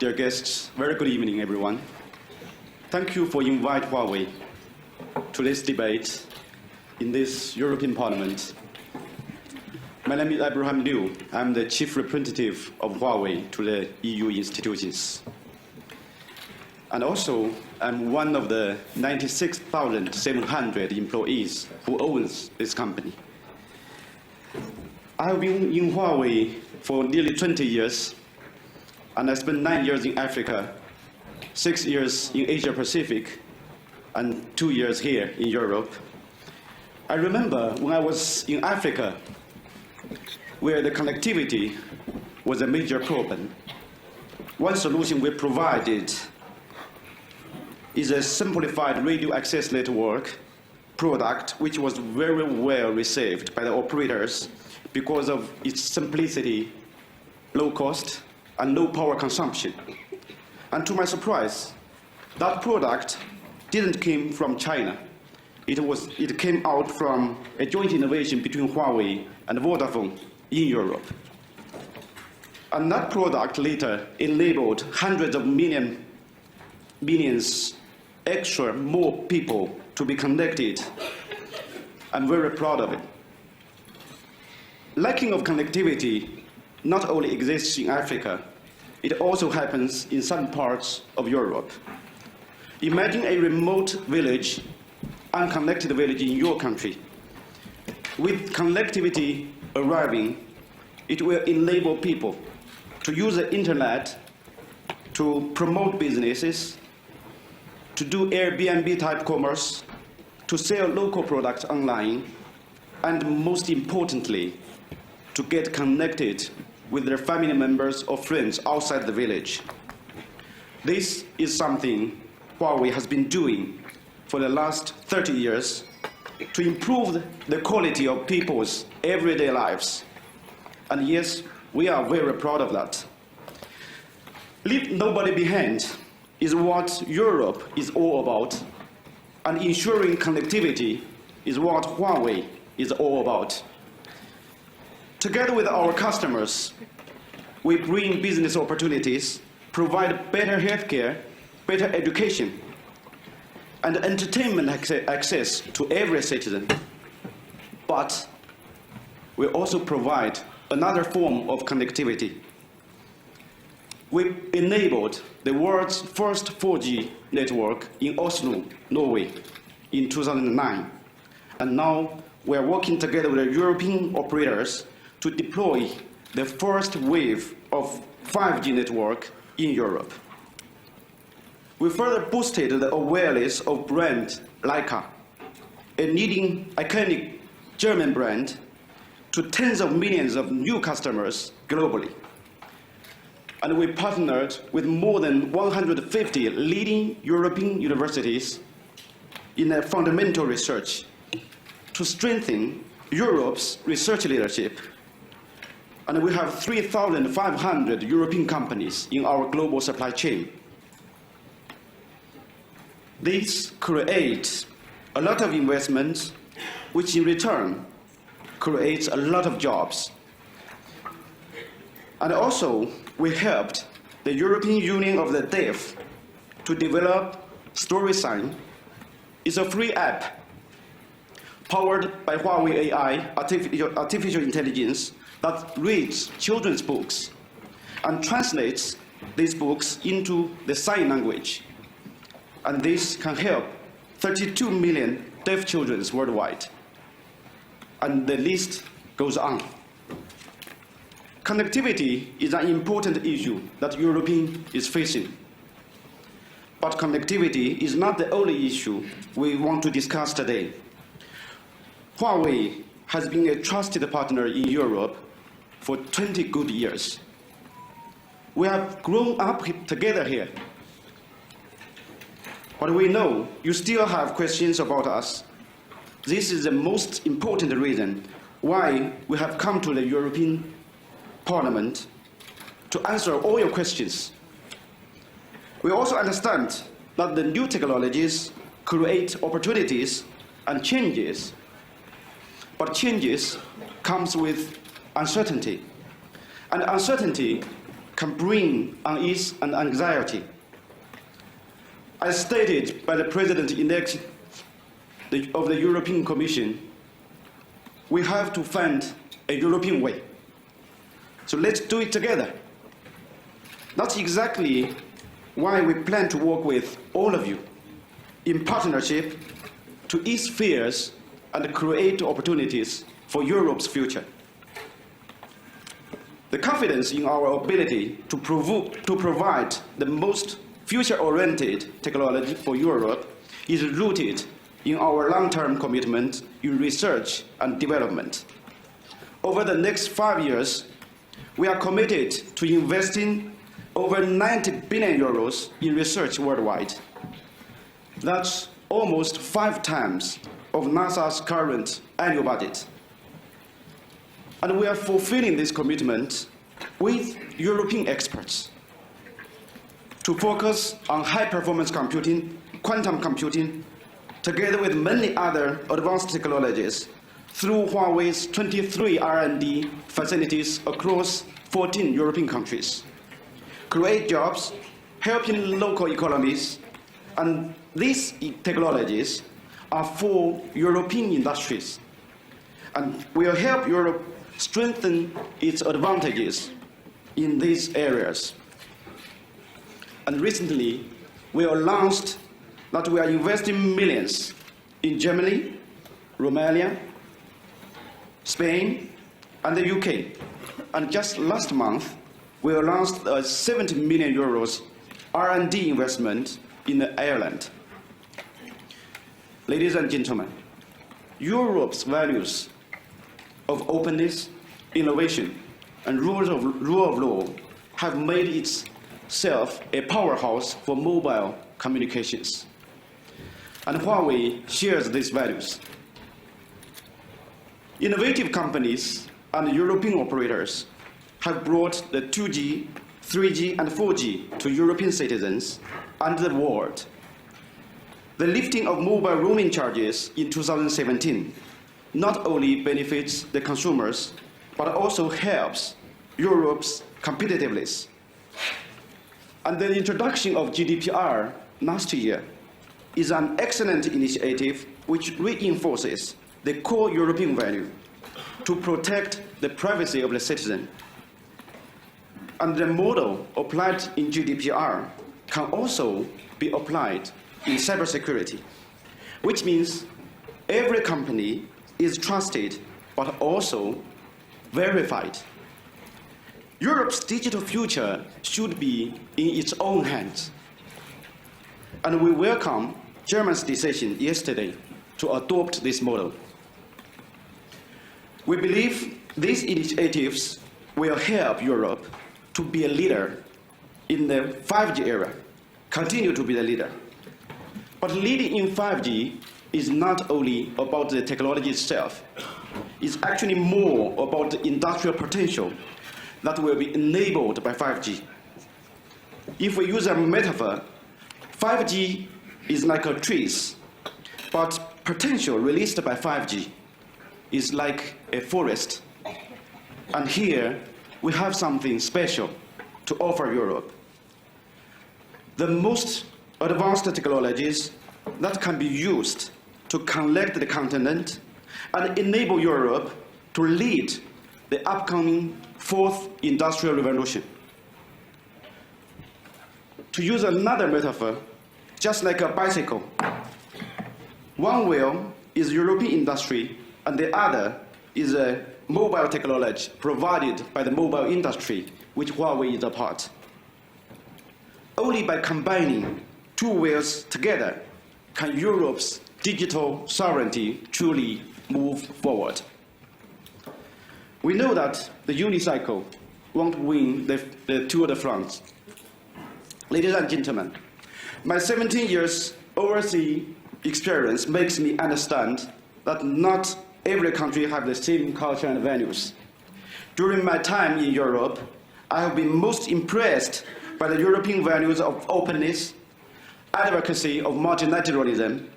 dear guests, very good evening, everyone. Thank you for inviting Huawei to this debate in this European Parliament. My name is Abraham Liu. I'm the Chief Representative of Huawei to the EU institutions. And also, I'm one of the 96,700 employees who owns this company. I have been in Huawei for nearly 20 years, and I spent 9 years in Africa, 6 years in Asia Pacific, and 2 years here in Europe. I remember when I was in Africa, where the connectivity was a major problem. One solution we provided is a simplified radio access network product, which was very well received by the operators because of its simplicity, low cost, and low power consumption. And to my surprise, that product didn't come from China. It came out from a joint innovation between Huawei and Vodafone in Europe. And that product later enabled hundreds of millions extra more people to be connected. I'm very proud of it. Lacking of connectivity not only exists in Africa, it also happens in some parts of Europe. Imagine a remote village, unconnected village in your country. With connectivity arriving, it will enable people to use the internet to promote businesses, to do Airbnb type commerce, to sell local products online, and most importantly, to get connected with their family members or friends outside the village. This is something Huawei has been doing for the last 30 years to improve the quality of people's everyday lives. And yes, we are very proud of that. Leave nobody behind is what Europe is all about, and ensuring connectivity is what Huawei is all about. Together with our customers, we bring business opportunities, provide better healthcare, better education, and entertainment access to every citizen. But we also provide another form of connectivity. We enabled the world's first 4G network in Oslo, Norway, in 2009. And now we are working together with the European operators to deploy the first wave of 5G network in Europe. We further boosted the awareness of brand Leica, a leading iconic German brand, to tens of millions of new customers globally. And we partnered with more than 150 leading European universities in a fundamental research to strengthen Europe's research leadership. And we have 3,500 European companies in our global supply chain. This creates a lot of investments, which in return creates a lot of jobs. And also, we helped the European Union of the Deaf to develop StorySign. It's a free app powered by Huawei AI, artificial intelligence, that reads children's books and translates these books into the sign language. And this can help 32 million deaf children worldwide. And the list goes on. Connectivity is an important issue that Europe is facing. But connectivity is not the only issue we want to discuss today. Huawei has been a trusted partner in Europe for 20 good years. We have grown up together here. But we know you still have questions about us. This is the most important reason why we have come to the European Parliament to answer all your questions. We also understand that the new technologies create opportunities and changes. But changes comes with uncertainty. And uncertainty can bring unease and anxiety. As stated by the President-elect of the European Commission, we have to find a European way. So let's do it together. That's exactly why we plan to work with all of you in partnership to ease fears and create opportunities for Europe's future. The confidence in our ability to provide the most future-oriented technology for Europe is rooted in our long-term commitment in research and development. Over the next 5 years, we are committed to investing over 90 billion euros in research worldwide. That's almost 5 times of NASA's current annual budget. And we are fulfilling this commitment with European experts to focus on high-performance computing, quantum computing, together with many other advanced technologies through Huawei's 23 R&D facilities across 14 European countries. Create jobs, helping local economies, and these technologies are for European industries and will help Europe strengthen its advantages in these areas. And recently, we announced that we are investing millions in Germany, Romania, Spain, and the UK. And just last month, we announced a 70 million euros R&D investment in Ireland. Ladies and gentlemen, Europe's values of openness, innovation, and rule of law have made itself a powerhouse for mobile communications. And Huawei shares these values. Innovative companies and European operators have brought the 2G, 3G, and 4G to European citizens and the world. The lifting of mobile roaming charges in 2017 not only benefits the consumers, but also helps Europe's competitiveness. And the introduction of GDPR last year is an excellent initiative which reinforces the core European value to protect the privacy of the citizen. And the model applied in GDPR can also be applied in cybersecurity, which means every company is trusted but also verified. Europe's digital future should be in its own hands. And we welcome Germany's decision yesterday to adopt this model. We believe these initiatives will help Europe to be a leader in the 5G era, continue to be the leader. But leading in 5G is not only about the technology itself. It's actually more about the industrial potential that will be enabled by 5G. If we use a metaphor, 5G is like a tree, but potential released by 5G is like a forest. And here, we have something special to offer Europe. The most advanced technologies that can be used to connect the continent and enable Europe to lead the upcoming fourth industrial revolution. To use another metaphor, just like a bicycle, one wheel is European industry and the other is a mobile technology provided by the mobile industry, which Huawei is a part. Only by combining two wheels together can Europe's digital sovereignty truly move forward. We know that the unicycle won't win the Tour de France. Ladies and gentlemen, my 17 years overseas experience makes me understand that not every country has the same culture and values. During my time in Europe, I have been most impressed by the European values of openness, advocacy of multilateralism,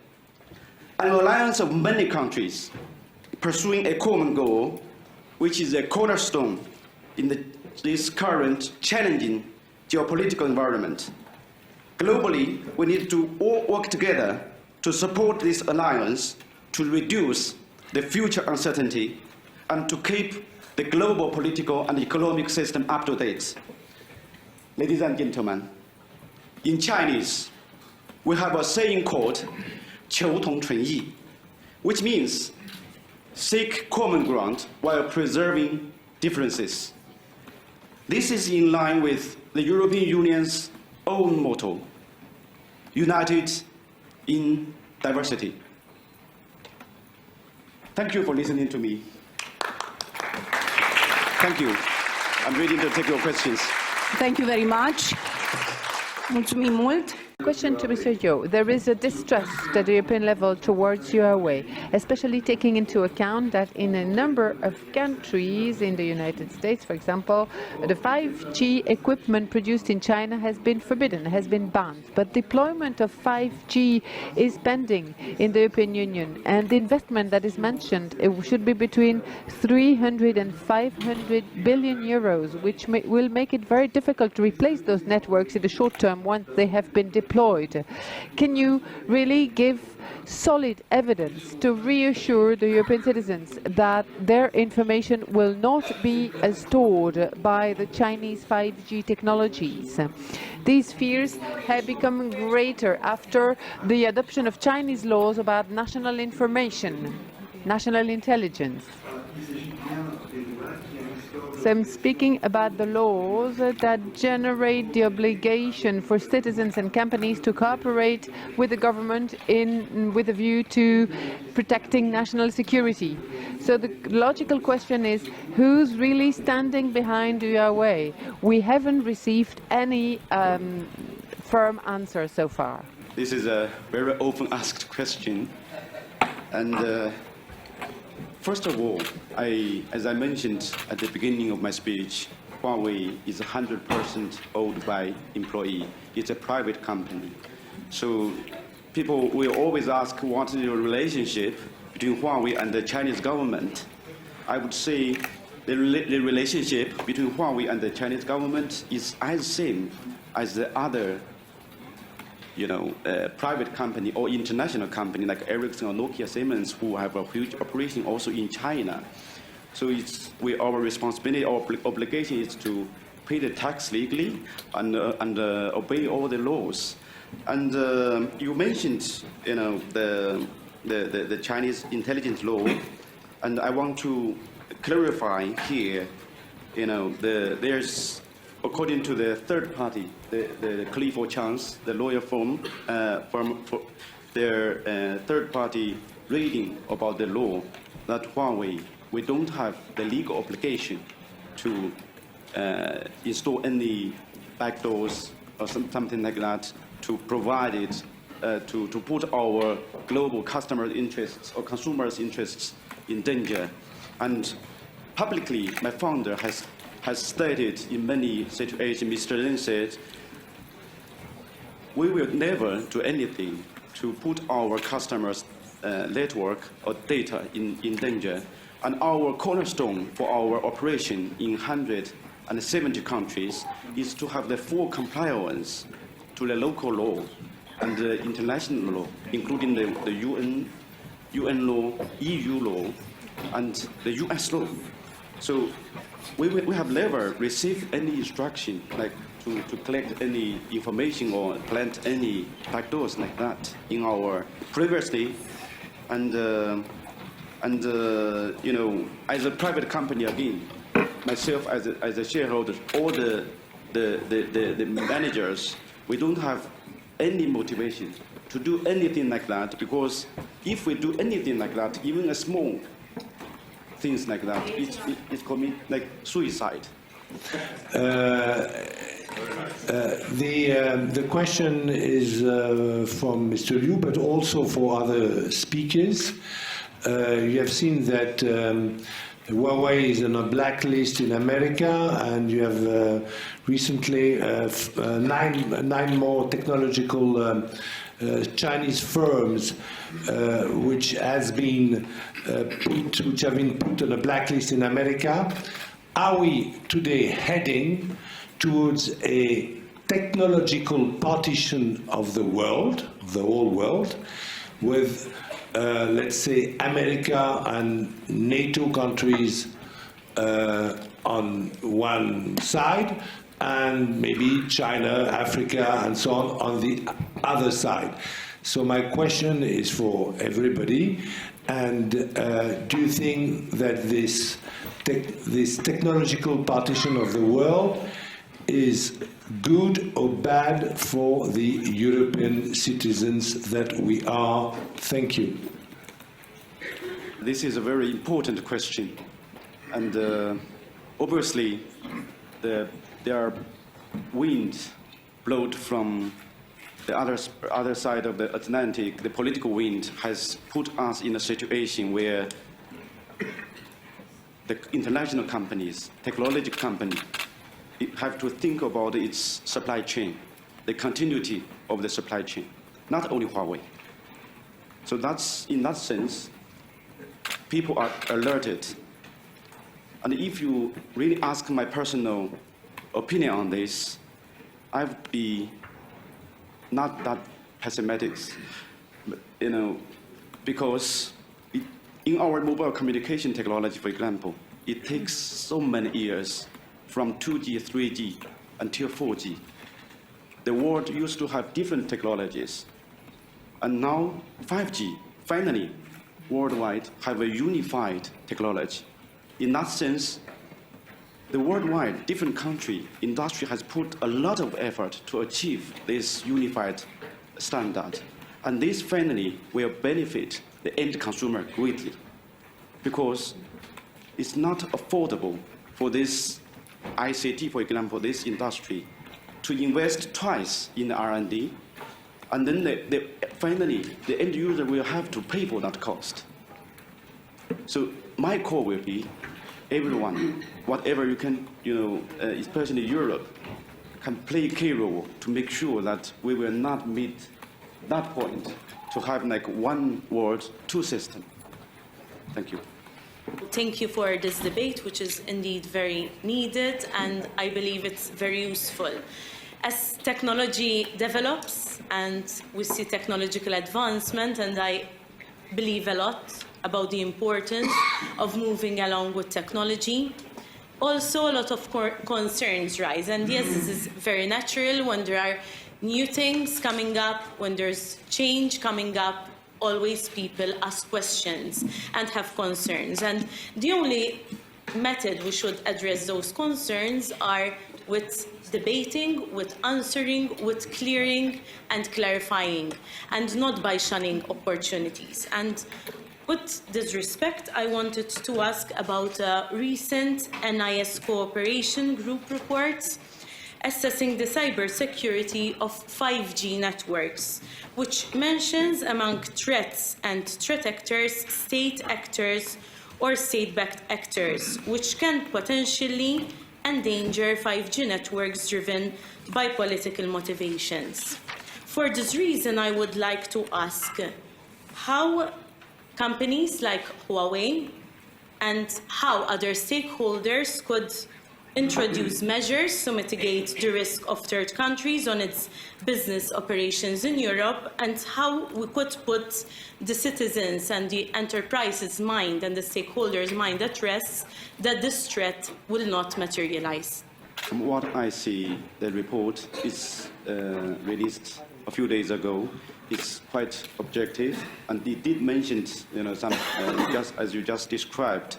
an alliance of many countries pursuing a common goal, which is a cornerstone in the this current challenging geopolitical environment. Globally, we need to all work together to support this alliance to reduce the future uncertainty and to keep the global political and economic system up to date. Ladies and gentlemen, in Chinese, we have a saying called 求同存异, which means seek common ground while preserving differences. This is in line with the European Union's own motto, united in diversity. Thank you for listening to me. Thank you. I'm ready to take your questions. Thank you very much. Mulțumim mult. Question to Mr. Zhou. There is a distrust at the European level towards Huawei, especially taking into account that in a number of countries in the United States, for example, the 5G equipment produced in China has been forbidden, has been banned. But deployment of 5G is pending in the European Union, and the investment that is mentioned should be between 300 and 500 billion euros, which will make it very difficult to replace those networks in the short term once they have been deployed. Can you really give solid evidence to reassure the European citizens that their information will not be stored by the Chinese 5G technologies? These fears have become greater after the adoption of Chinese laws about national information, national intelligence. So I'm speaking about the laws that generate the obligation for citizens and companies to cooperate with the government with a view to protecting national security. So the logical question is, who's really standing behind Huawei? We haven't received any firm answer so far. This is a very often asked question. And first of all, as I mentioned at the beginning of my speech, Huawei is 100% owned by employee. It's a private company. So people will always ask what is the relationship between Huawei and the Chinese government. I would say the relationship between Huawei and the Chinese government is as same as the other private company or international company like Ericsson or Nokia, Siemens, who have a huge operation also in China. So our responsibility, our obligation is to pay the tax legally and obey all the laws. And you mentioned, the Chinese intelligence law, and I want to clarify here, there's, according to the third party, the Clifford Chance, the lawyer firm, for their third-party reading about the law, that Huawei, we don't have the legal obligation to install any backdoors or something like that to provide it, to put our global customer interests or consumers' interests in danger. And publicly, my founder has stated in many situations, Mr. Lin said, we will never do anything to put our customers' network or data in danger. And our cornerstone for our operation in 170 countries is to have the full compliance to the local law and the international law, including the UN law, EU law, and the US law. So we have never received any instruction like to collect any information or plant any backdoors like that in our previously. And as a private company again, myself as a shareholder, all the managers, we don't have any motivation to do anything like that, because if we do anything like that, even a small things like that, it's commit like suicide. The question is from Mr. Liu, but also for other speakers. You have seen that Huawei is on a blacklist in America, and you have recently 9 more technological Chinese firms which have been put on a blacklist in America. are we today heading towards a technological partition of the world, the whole world, with, let's say, America and NATO countries on one side, and maybe China, Africa, and so on the other side? So my question is for everybody, and do you think that this technological partition of the world is good or bad for the European citizens that we are? Thank you. This is a very important question, and obviously there are winds blowed from the other side of the Atlantic. The political wind has put us in a situation where the international companies, technology companies, have to think about its supply chain, the continuity of the supply chain, not only Huawei. So that's, in that sense, people are alerted. And if you really ask my personal opinion on this, I would be not that pessimistic, because in our mobile communication technology, for example, it takes so many years from 2G, 3G until 4G. The world used to have different technologies, and now 5G, finally, worldwide, have a unified technology. In that sense, the worldwide, different country, industry has put a lot of effort to achieve this unified standard. And this finally will benefit the end consumer greatly, because it's not affordable for this ICT, for example, this industry, to invest twice in R&D, and then finally the end user will have to pay for that cost. So my call will be, everyone, whatever you can, especially Europe, can play a key role to make sure that we will not meet that point to have like one world, two systems. Thank you. Thank you for this debate, which is indeed very needed, and I believe it's very useful. As technology develops and we see technological advancement, and I believe a lot about the importance of moving along with technology, also a lot of concerns rise. And yes, this is very natural when there are new things coming up, when there's change coming up. Always people ask questions and have concerns. And the only method we should address those concerns are with debating, with answering, with clearing and clarifying, and not by shunning opportunities. And with this respect, I wanted to ask about a recent NIS cooperation group report assessing the cybersecurity of 5G networks, which mentions among threats and threat actors, state actors or state-backed actors, which can potentially endanger 5G networks driven by political motivations. For this reason, I would like to ask how companies like Huawei and how other stakeholders could introduce measures to mitigate the risk of third countries on its business operations in Europe, and how we could put the citizens and the enterprises' mind and the stakeholders' mind at rest that this threat will not materialize. From what I see, the report is released a few days ago. It's quite objective, and it did mention, some, just as you just described.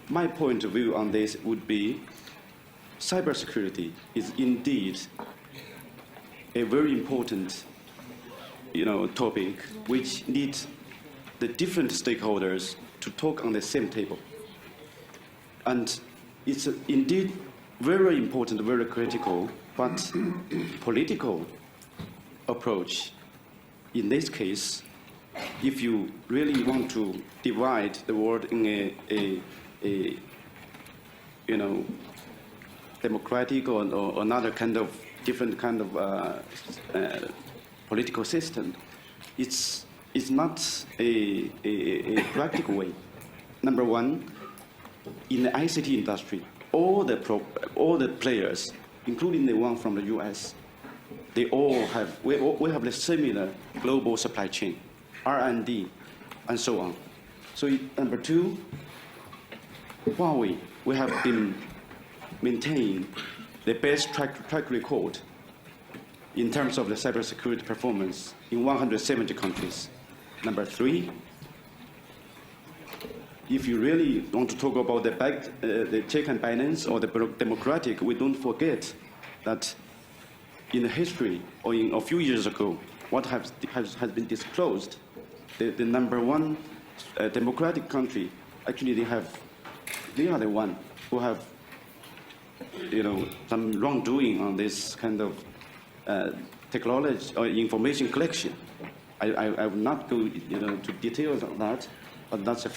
My point of view on this would be, cybersecurity is indeed a very important, topic which needs the different stakeholders to talk on the same table. And it's indeed very important, very critical, but political approach. In this case, if you really want to divide the world in a democratic or another kind of different kind of political system, it's not a practical way. Number one, in the ICT industry, all the players, including the one from the US, they all have, we have a similar global supply chain, R&D, and so on. So number two, Huawei, we have been maintaining the best track record in terms of the cybersecurity performance in 170 countries. Number three, if you really want to talk about the check and balance or the democratic, we don't forget that in the history or in a few years ago, what has been disclosed, the number one democratic country, actually they are the one who have, some wrongdoing on this kind of technology or information collection. I will not go, to details on that, but that's a fact.